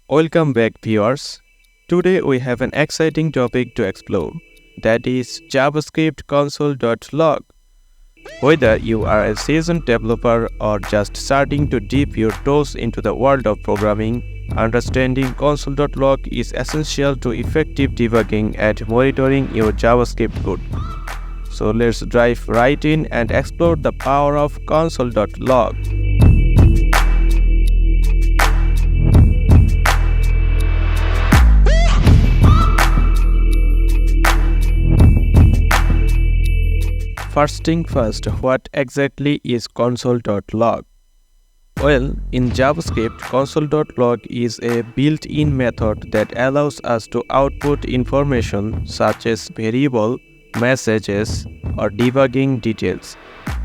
Welcome back, viewers. Today we have an exciting topic to explore, that is JavaScript Console.log. Whether you are a seasoned developer or just starting to dip your toes into the world of programming, understanding Console.log is essential to effective debugging and monitoring your JavaScript code. So let's dive right in and explore the power of Console.log. First thing first, what exactly is Console.log? Well, in JavaScript, Console.log is a built-in method that allows us to output information such as variable, messages, or debugging details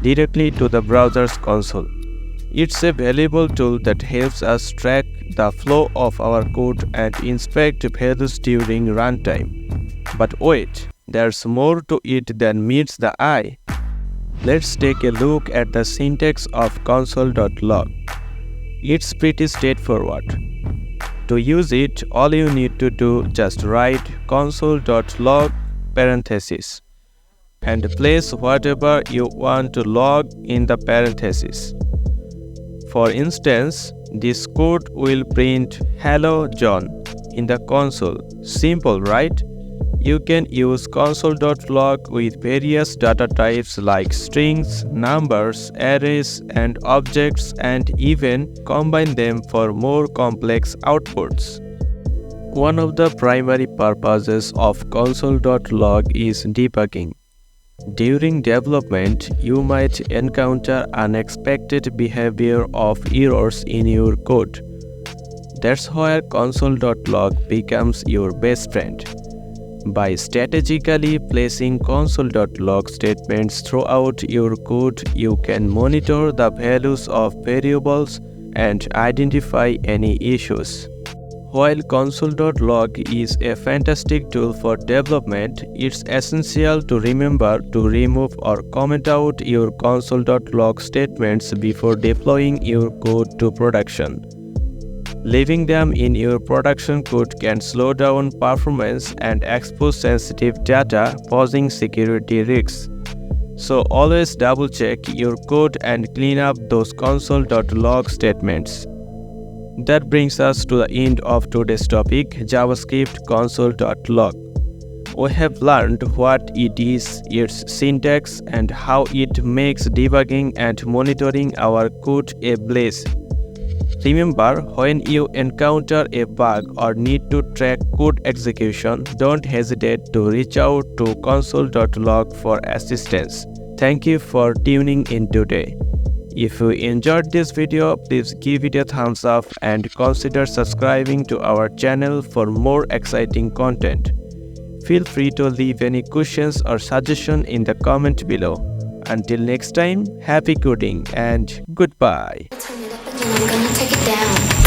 directly to the browser's console. It's a valuable tool that helps us track the flow of our code and inspect values during runtime. But wait, there's more to it than meets the eye. Let's take a look at the syntax of Console.log. It's pretty straightforward. To use it, all you need to do just write Console.log parentheses and place whatever you want to log in the parentheses. For instance, this code will print "Hello John" in the console. Simple, right? You can use Console.log with various data types like strings, numbers, arrays, and objects, and even combine them for more complex outputs. One of the primary purposes of Console.log is debugging. During development, you might encounter unexpected behavior of errors in your code. That's where Console.log becomes your best friend. By strategically placing Console.log statements throughout your code, you can monitor the values of variables and identify any issues. While Console.log is a fantastic tool for development, it's essential to remember to remove or comment out your Console.log statements before deploying your code to production. Leaving them in your production code can slow down performance and expose sensitive data, posing security risks. So always double-check your code and clean up those Console.log statements. That brings us to the end of today's topic, JavaScript Console.log. We have learned what it is, its syntax, and how it makes debugging and monitoring our code a blaze. Remember, when you encounter a bug or need to track code execution, don't hesitate to reach out to Console.log for assistance. Thank you for tuning in today. If you enjoyed this video, please give it a thumbs up and consider subscribing to our channel for more exciting content. Feel free to leave any questions or suggestions in the comment below. Until next time, happy coding and goodbye. Turn it up again, I'm gonna take it down.